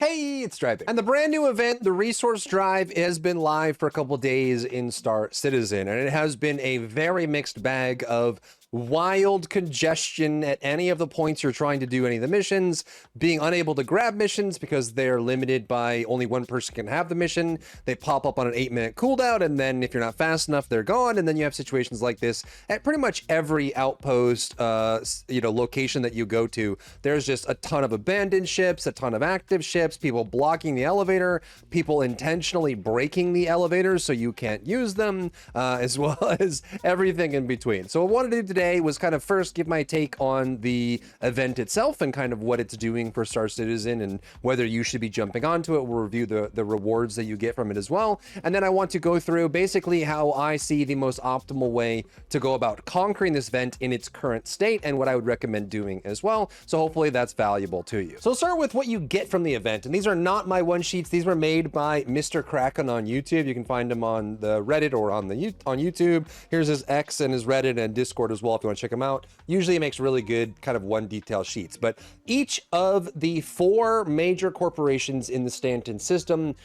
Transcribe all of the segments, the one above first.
Hey, it's Drybear. And the brand new event, the Resource Drive, has been live for a couple days in Star Citizen, and it has been a very mixed bag of wild congestion at any of the points you're trying to do any of the missions, being unable to grab missions because they're limited by only one person can have the mission. They pop up on an 8-minute cooldown, and then if you're not fast enough, they're gone. And then you have situations like this at pretty much every outpost, location that you go to. There's just a ton of abandoned ships, a ton of active ships, people blocking the elevator, people intentionally breaking the elevators so you can't use them, as well as everything in between. So what I wanted to do today was kind of first give my take on the event itself and kind of what it's doing for Star Citizen and whether you should be jumping onto it. We'll review the rewards that you get from it as well. And then I want to go through basically how I see the most optimal way to go about conquering this event in its current state and what I would recommend doing as well. So hopefully that's valuable to you. So I'll start with what you get from the event. And these are not my one sheets. These were made by Mr. Kraken on YouTube. You can find him on the Reddit or on YouTube. Here's his X and his Reddit and Discord as well if you want to check him out. Usually he makes really good kind of one detail sheets, but each of the 4 major corporations in the Stanton system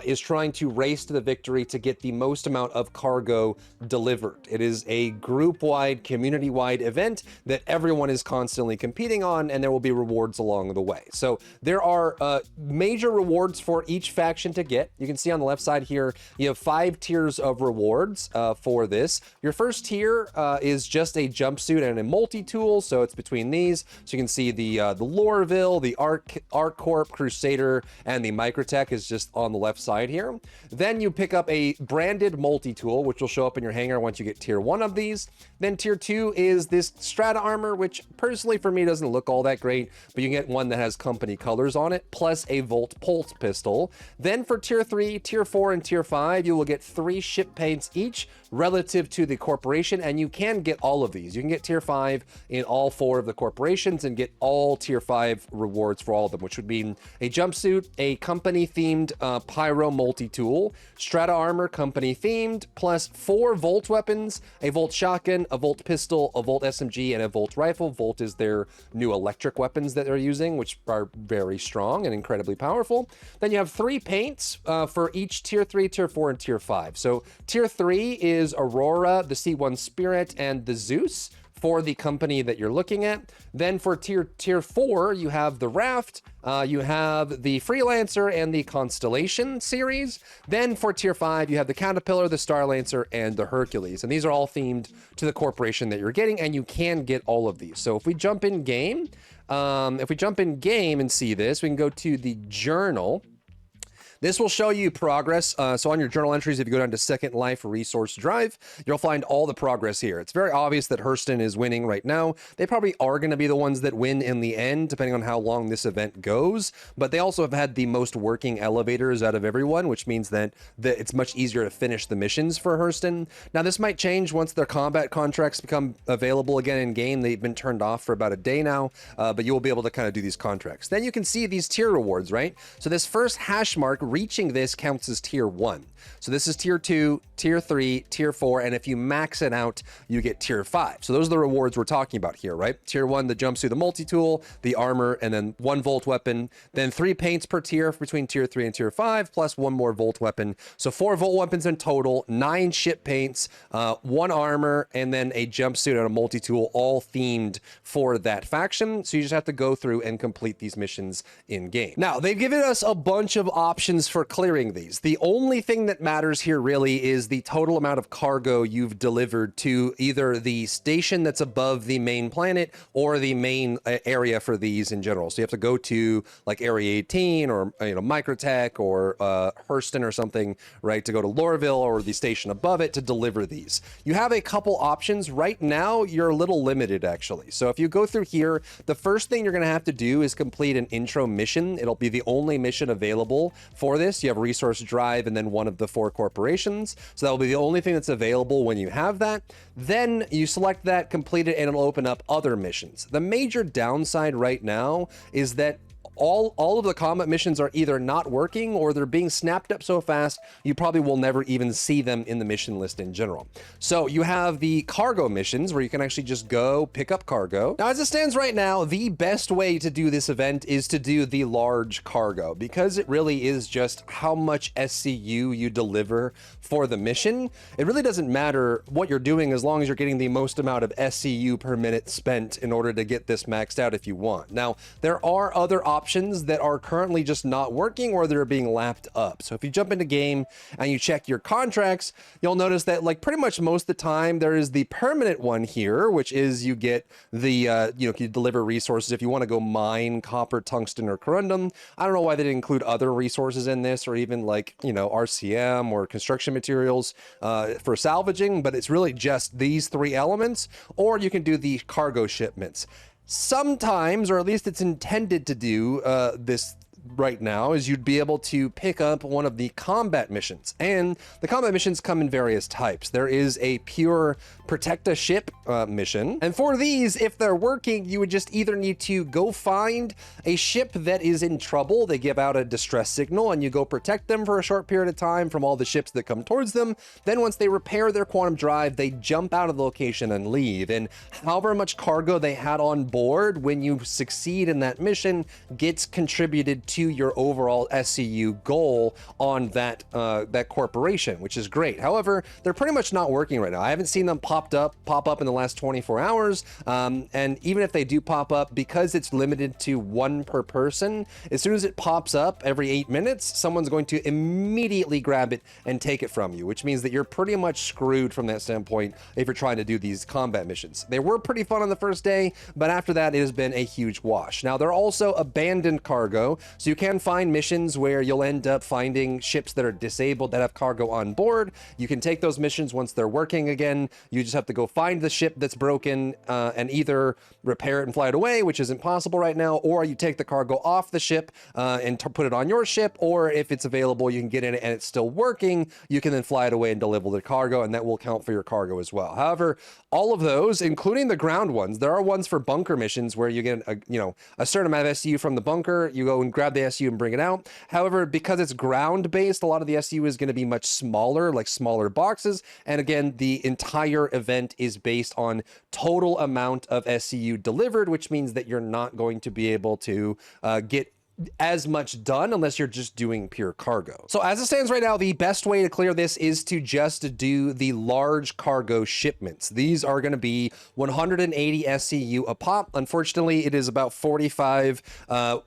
is trying to race to the victory to get the most amount of cargo delivered. It is a group-wide, community-wide event that everyone is constantly competing on, and there will be rewards along the way. So there are major rewards for each faction to get. You can see on the left side here, you have 5 tiers of rewards for this. Your first tier is just a jumpsuit and a multi-tool, so it's between these. So you can see the Loreville, the Arc Corp, Crusader, and the Microtech is just on the left side here. Then you pick up a branded multi-tool, which will show up in your hangar once you get tier 1 of these. Then tier 2 is this Strata armor, which personally for me doesn't look all that great, but you can get one that has company colors on it, plus a Volt Pulse pistol. Then for tier 3, tier 4, and tier 5, you will get 3 ship paints each relative to the corporation, and you can get all of these. You can get tier 5 in all 4 of the corporations and get all tier 5 rewards for all of them, which would mean a jumpsuit, a company-themed pyro multi-tool, Strata armor company-themed, plus 4 Volt weapons, a Volt shotgun, a Volt pistol, a Volt SMG, and a Volt rifle. Volt is their new electric weapons that they're using, which are very strong and incredibly powerful. Then you have 3 paints for each tier 3, tier 4, and tier 5. So tier 3 is Aurora, the C1 Spirit, and the Zeus for the company that you're looking at. Then for tier 4, you have the Raft, you have the Freelancer, and the Constellation series. Then for tier 5, you have the Caterpillar, the Starlancer, and the Hercules. And these are all themed to the corporation that you're getting, and you can get all of these. So if we jump in game, and see this, we can go to the journal. This will show you progress. So on your journal entries, if you go down to Second Life Resource Drive, you'll find all the progress here. It's very obvious that Hurston is winning right now. They probably are going to be the ones that win in the end, depending on how long this event goes. But they also have had the most working elevators out of everyone, which means that it's much easier to finish the missions for Hurston. Now, this might change once their combat contracts become available again in game. They've been turned off for about a day now, but you will be able to kind of do these contracts. Then you can see these tier rewards, right? So this first hash mark, reaching this counts as tier 1. So this is tier 2, tier 3, tier 4, and if you max it out, you get tier 5. So those are the rewards we're talking about here, right? Tier 1, the jumpsuit, the multi-tool, the armor, and then 1 Volt weapon. Then 3 paints per tier between tier 3 and tier 5, plus 1 more Volt weapon. So 4 Volt weapons in total, 9 ship paints, 1 armor, and then a jumpsuit and a multi-tool, all themed for that faction. So you just have to go through and complete these missions in game. Now, they've given us a bunch of options for clearing these. The only thing that matters here really is the total amount of cargo you've delivered to either the station that's above the main planet or the main area for these in general. So you have to go to like Area 18 or Microtech or Hurston or something, right, to go to Loreville or the station above it to deliver these. You have a couple options. Right now, you're a little limited, actually. So if you go through here, the first thing you're going to have to do is complete an intro mission. It'll be the only mission available for this. You have Resource Drive and then one of the 4 corporations. So that will be the only thing that's available when you have that. Then you select that, complete it, and it'll open up other missions. The major downside right now is that all of the combat missions are either not working or they're being snapped up so fast you probably will never even see them in the mission list in general. So you have the cargo missions where you can actually just go pick up cargo. Now, as it stands right now, the best way to do this event is to do the large cargo, because it really is just how much SCU you deliver for the mission. It really doesn't matter what you're doing as long as you're getting the most amount of SCU per minute spent in order to get this maxed out if you want. Now, there are other options that are currently just not working or they're being lapped up. So if you jump into game and you check your contracts, you'll notice that like pretty much most of the time there is the permanent one here, which is you get the, you deliver resources if you want to go mine copper, tungsten, or corundum. I don't know why they didn't include other resources in this, or even like, RCM or construction materials for salvaging, but it's really just these three elements, or you can do the cargo shipments. Sometimes, or at least it's intended to do this right now, is you'd be able to pick up one of the combat missions. And the combat missions come in various types. There is a pure protect a ship mission. And for these, if they're working, you would just either need to go find a ship that is in trouble. They give out a distress signal and you go protect them for a short period of time from all the ships that come towards them. Then once they repair their quantum drive, they jump out of the location and leave. And however much cargo they had on board when you succeed in that mission gets contributed to your overall SCU goal on that corporation, which is great. However, they're pretty much not working right now. I haven't seen them pop up in the last 24 hours. And even if they do pop up, because it's limited to one per person, as soon as it pops up every 8 minutes, someone's going to immediately grab it and take it from you, which means that you're pretty much screwed from that standpoint if you're trying to do these combat missions. They were pretty fun on the first day, but after that, it has been a huge wash. Now, they're also abandoned cargo, so you can find missions where you'll end up finding ships that are disabled that have cargo on board. You can take those missions once they're working again. You just have to go find the ship that's broken and either repair it and fly it away, which isn't possible right now, or you take the cargo off the ship and put it on your ship, or if it's available, you can get in it and it's still working, you can then fly it away and deliver the cargo, and that will count for your cargo as well. However, all of those, including the ground ones, there are ones for bunker missions where you get a certain amount of SCU from the bunker, you go and grab the SCU and bring it out. However, because it's ground based, a lot of the SCU is going to be much smaller, like smaller boxes, and again, the entire event is based on total amount of SCU delivered, which means that you're not going to be able to get as much done unless you're just doing pure cargo. So as it stands right now, the best way to clear this is to just do the large cargo shipments. These are going to be 180 SCU a pop. Unfortunately, it is about 45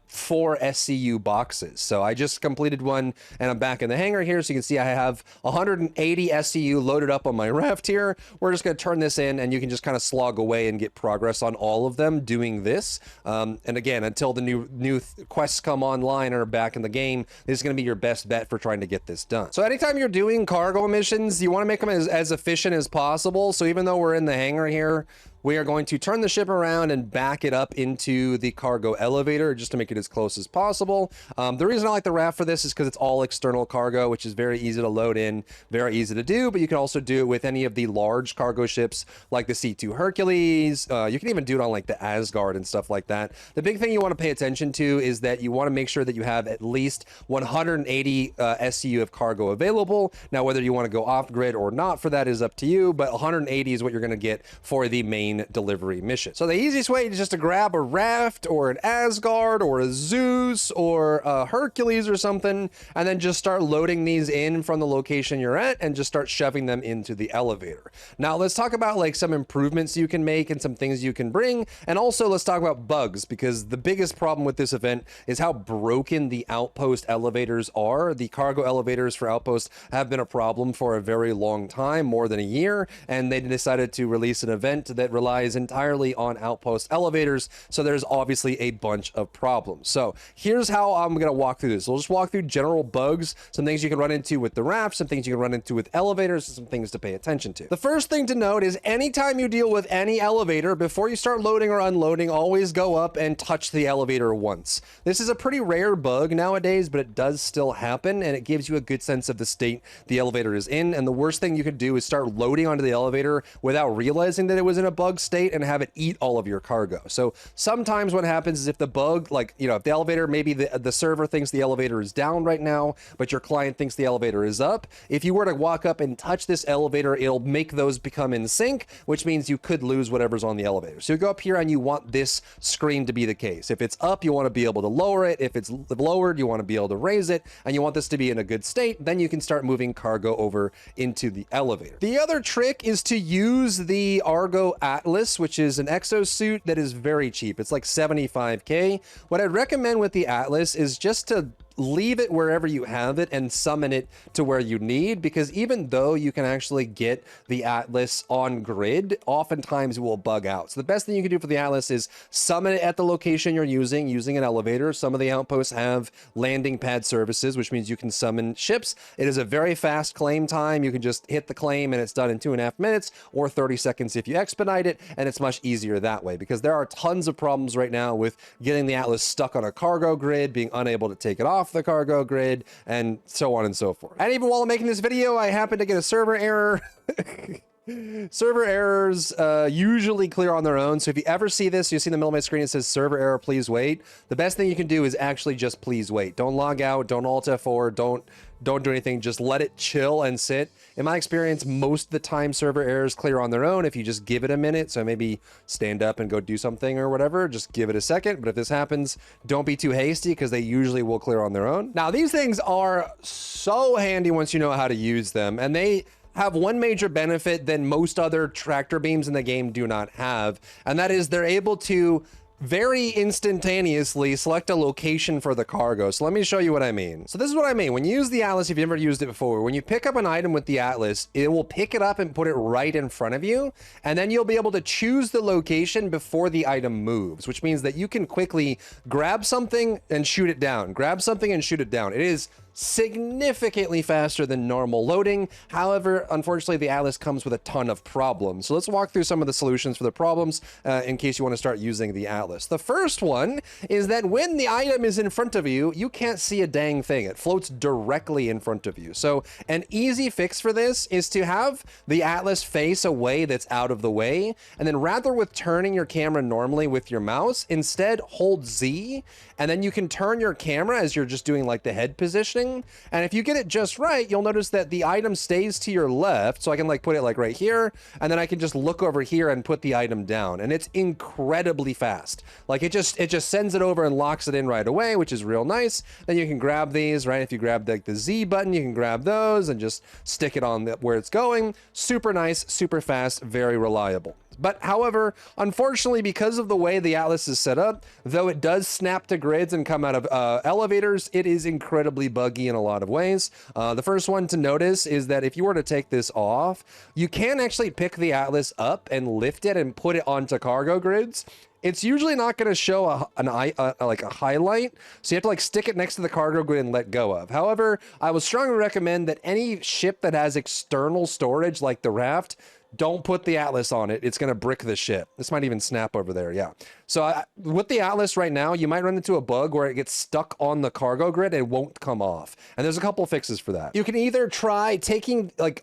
4 SCU boxes. So I just completed one and I'm back in the hangar here. So you can see I have 180 SCU loaded up on my raft here. We're just going to turn this in and you can just kind of slog away and get progress on all of them doing this. And again, until the new quests come online or back in the game, this is going to be your best bet for trying to get this done. So anytime you're doing cargo missions, you want to make them as efficient as possible. So even though we're in the hangar here, we are going to turn the ship around and back it up into the cargo elevator just to make it as close as possible. The reason I like the raft for this is because it's all external cargo, which is very easy to load in, very easy to do, but you can also do it with any of the large cargo ships like the C2 Hercules. You can even do it on like the Asgard and stuff like that. The big thing you want to pay attention to is that you want to make sure that you have at least 180 SCU of cargo available. Now, whether you want to go off grid or not for that is up to you, but 180 is what you're going to get for the main delivery mission. So the easiest way is just to grab a raft or an Asgard or a Zeus or a Hercules or something, and then just start loading these in from the location you're at and just start shoving them into the elevator. Now let's talk about like some improvements you can make and some things you can bring, and also let's talk about bugs, because the biggest problem with this event is how broken the Outpost elevators are. The cargo elevators for Outpost have been a problem for a very long time, more than a year, and they decided to release an event that relies entirely on Outpost elevators, so there's obviously a bunch of problems. So here's how I'm going to walk through this. We'll just walk through general bugs, some things you can run into with the raft, some things you can run into with elevators, and some things to pay attention to. The first thing to note is anytime you deal with any elevator, before you start loading or unloading, always go up and touch the elevator once. This is a pretty rare bug nowadays, but it does still happen, and it gives you a good sense of the state the elevator is in. And the worst thing you could do is start loading onto the elevator without realizing that it was in a bug bug state and have it eat all of your cargo. So sometimes what happens is if the bug, like, you know, if the elevator, maybe the server thinks the elevator is down right now, but your client thinks the elevator is up. If you were to walk up and touch this elevator, it'll make those become in sync, which means you could lose whatever's on the elevator. So you go up here and you want this screen to be the case. If it's up, you want to be able to lower it. If it's lowered, you want to be able to raise it, and you want this to be in a good state. Then you can start moving cargo over into the elevator. The other trick is to use the ARGO Atls, which is an exosuit that is very cheap. It's like 75K. What I'd recommend with the Atlas is just to leave it wherever you have it and summon it to where you need, because even though you can actually get the Atlas on grid, oftentimes it will bug out. So the best thing you can do for the Atlas is summon it at the location you're using an elevator. Some of the outposts have landing pad services, which means you can summon ships. It is a very fast claim time. You can just hit the claim and it's done in 2.5 minutes or 30 seconds if you expedite it, and it's much easier that way, because there are tons of problems right now with getting the Atlas stuck on a cargo grid, being unable to take it off the cargo grid, and so on and so forth. And even while I'm making this video, I happen to get a server error. Server errors usually clear on their own. So if you ever see this, you see in the middle of my screen, it says server error, please wait. The best thing you can do is actually just please wait. Don't log out, don't Alt F4, don't do anything. Just let it chill and sit. In my experience, most of the time server errors clear on their own if you just give it a minute. So maybe stand up and go do something or whatever. Just give it a second. But if this happens, don't be too hasty, because they usually will clear on their own. Now, these things are so handy once you know how to use them, and they have one major benefit that most other tractor beams in the game do not have, and that is they're able to very instantaneously select a location for the cargo. So let me show you what I mean. So this is what I mean. When you use the Atlas, if you've never used it before, when you pick up an item with the Atlas, it will pick it up and put it right in front of you. And then you'll be able to choose the location before the item moves, which means that you can quickly grab something and shoot it down. Grab something and shoot it down. It is significantly faster than normal loading. However, unfortunately, the Atlas comes with a ton of problems. So let's walk through some of the solutions for the problems in case you want to start using the Atlas. The first one is that when the item is in front of you, you can't see a dang thing. It floats directly in front of you. So an easy fix for this is to have the Atlas face a way that's out of the way, and then rather with turning your camera normally with your mouse, instead hold Z, and then you can turn your camera as you're just doing like the head positioning. And if you get it just right, you'll notice that the item stays to your left. So I can like put it like right here, and then I can just look over here and put the item down. And it's incredibly fast. Like it just sends it over and locks it in right away, which is real nice. Then you can grab these, right? If you grab like the Z button, you can grab those and just stick it on where it's going. Super nice, super fast, very reliable. But however, unfortunately, because of the way the Atlas is set up, though it does snap to grids and come out of elevators, it is incredibly buggy in a lot of ways. The first one to notice is that if you were to take this off, you can actually pick the Atlas up and lift it and put it onto cargo grids. It's usually not going to show like a highlight, so you have to like stick it next to the cargo grid and let go of. However, I would strongly recommend that any ship that has external storage like the raft, don't put the Atlas on it. It's going to brick the ship. This might even snap over there. Yeah. So with the Atlas right now, you might run into a bug where it gets stuck on the cargo grid and it won't come off. And there's a couple of fixes for that. You can either try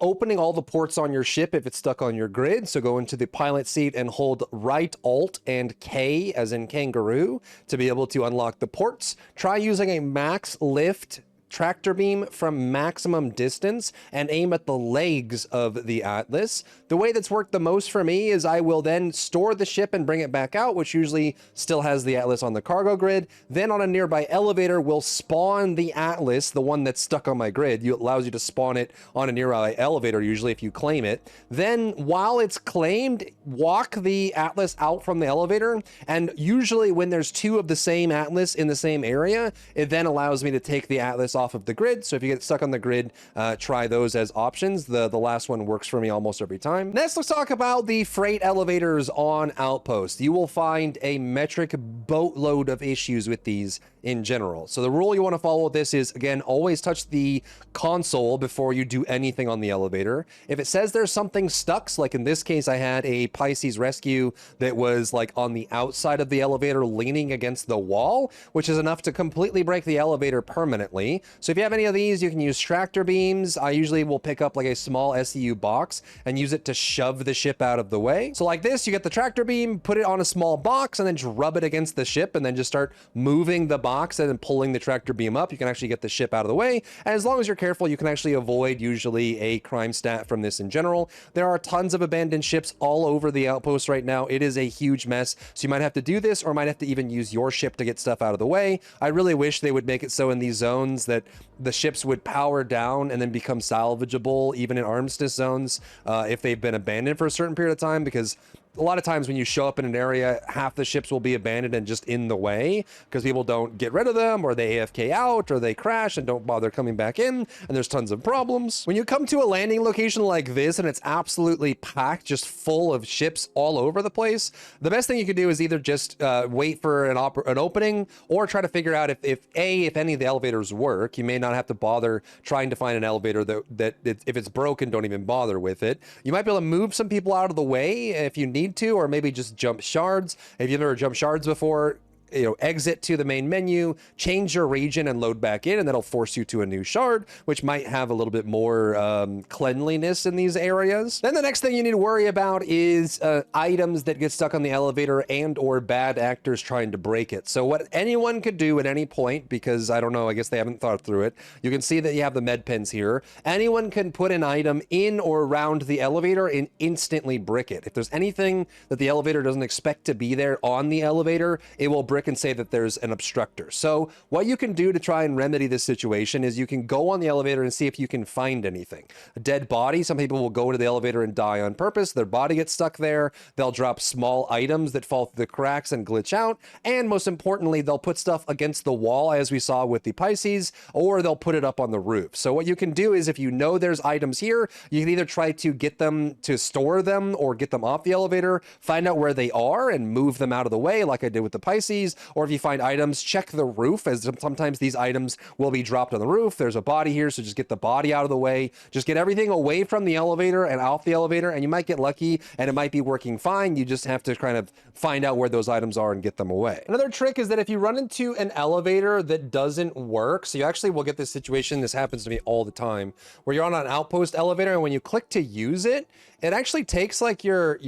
opening all the ports on your ship if it's stuck on your grid. So go into the pilot seat and hold right Alt and K as in kangaroo to be able to unlock the ports. Try using a max lift tractor beam from maximum distance and aim at the legs of the Atlas. The way that's worked the most for me is I will then store the ship and bring it back out, which usually still has the Atlas on the cargo grid. Then on a nearby elevator, we'll spawn the Atlas, the one that's stuck on my grid. It allows you to spawn it on a nearby elevator, usually if you claim it. Then while it's claimed, walk the Atlas out from the elevator. And usually when there's two of the same Atlas in the same area, it then allows me to take the Atlas off of the grid. So if you get stuck on the grid, try those as options. The last one works for me almost every time. Next, let's talk about the freight elevators on Outpost. You will find a metric boatload of issues with these in general. So the rule you want to follow with this is, again, always touch the console before you do anything on the elevator. If it says there's something stuck, so like in this case, I had a Pisces rescue that was like on the outside of the elevator leaning against the wall, which is enough to completely break the elevator permanently. So if you have any of these, you can use tractor beams. I usually will pick up like a small SEU box and use it to shove the ship out of the way. So like this, you get the tractor beam, put it on a small box, and then just rub it against the ship, and then just start moving the box and then pulling the tractor beam up. You can actually get the ship out of the way. And as long as you're careful, you can actually avoid usually a crime stat from this in general. There are tons of abandoned ships all over the outpost right now. It is a huge mess. So you might have to do this, or might have to even use your ship to get stuff out of the way. I really wish they would make it so in these zones that the ships would power down and then become salvageable, even in armistice zones, if they've been abandoned for a certain period of time, because a lot of times when you show up in an area, half the ships will be abandoned and just in the way because people don't get rid of them, or they AFK out, or they crash and don't bother coming back in, and there's tons of problems. When you come to a landing location like this and it's absolutely packed, just full of ships all over the place, the best thing you can do is either just wait for an opening, or try to figure out if any of the elevators work. You may not have to bother trying to find an elevator that if it's broken, don't even bother with it. You might be able to move some people out of the way if you need to, or maybe just jump shards. If you've never jumped shards before, exit to the main menu, change your region, and load back in, and that'll force you to a new shard, which might have a little bit more cleanliness in these areas. Then the next thing you need to worry about is items that get stuck on the elevator and or bad actors trying to break it. So what anyone could do at any point, because I don't know, I guess they haven't thought through it, you can see that you have the med pens here. Anyone can put an item in or around the elevator and instantly brick it. If there's anything that the elevator doesn't expect to be there on the elevator, it will brick and say that there's an obstructor. So what you can do to try and remedy this situation is you can go on the elevator and see if you can find anything. A dead body, some people will go into the elevator and die on purpose. Their body gets stuck there. They'll drop small items that fall through the cracks and glitch out. And most importantly, they'll put stuff against the wall, as we saw with the Pisces, or they'll put it up on the roof. So what you can do is, if you know there's items here, you can either try to get them to store them or get them off the elevator, find out where they are and move them out of the way like I did with the Pisces. Or if you find items, check the roof, as sometimes these items will be dropped on the roof. There's a body here, so just get the body out of the way. Just get everything away from the elevator and off the elevator, and you might get lucky and it might be working fine. You just have to kind of find out where those items are and get them away. Another trick is that if you run into an elevator that doesn't work, so you actually will get this situation, this happens to me all the time, where you're on an Outpost elevator, and when you click to use it, it actually takes like your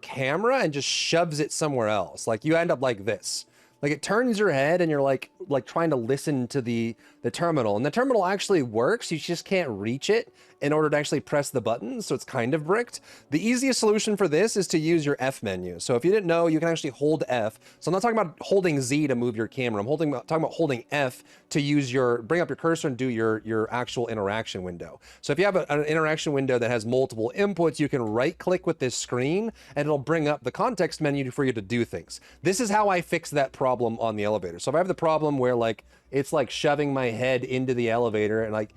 camera and just shoves it somewhere else. Like you end up like this. Like it turns your head and you're like trying to listen to the terminal, and the terminal actually works. You just can't reach it in order to actually press the buttons. So it's kind of bricked. The easiest solution for this is to use your F menu. So if you didn't know, you can actually hold F. So I'm not talking about holding Z to move your camera. I'm talking about holding F to use bring up your cursor and do your actual interaction window. So if you have an interaction window that has multiple inputs, you can right click with this screen and it'll bring up the context menu for you to do things. This is how I fix that problem on the elevator. So if I have the problem where like it's like shoving my head into the elevator and like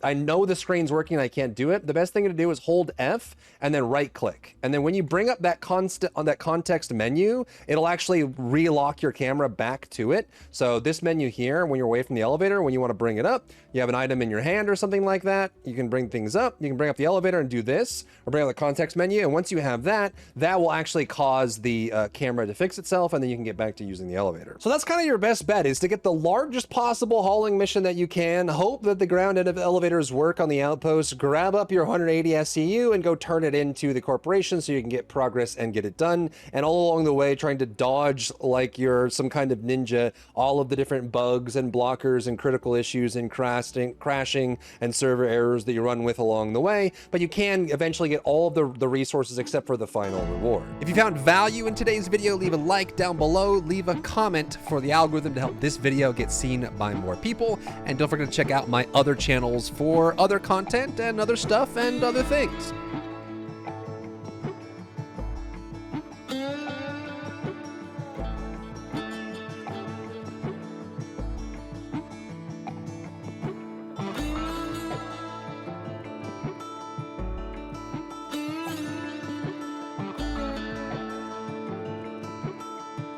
I know the screen's working and I can't do it, the best thing to do is hold F and then right click. And then when you bring up that context menu, it'll actually relock your camera back to it. So this menu here, when you're away from the elevator, when you want to bring it up, you have an item in your hand or something like that, you can bring things up, you can bring up the elevator and do this, or bring up the context menu. And once you have that, that will actually cause the camera to fix itself, and then you can get back to using the elevator. So that's kind of your best bet, is to get the largest possible hauling mission that you can, hope that the ground end of the elevators work on the outpost, grab up your 180 SCU and go turn it into the corporation so you can get progress and get it done. And all along the way, trying to dodge like you're some kind of ninja, all of the different bugs and blockers and critical issues and crashing and server errors that you run with along the way. But you can eventually get all of the resources except for the final reward. If you found value in today's video, leave a like down below, leave a comment for the algorithm to help this video get seen by more people, and don't forget to check out my other channels for other content and other stuff and other things.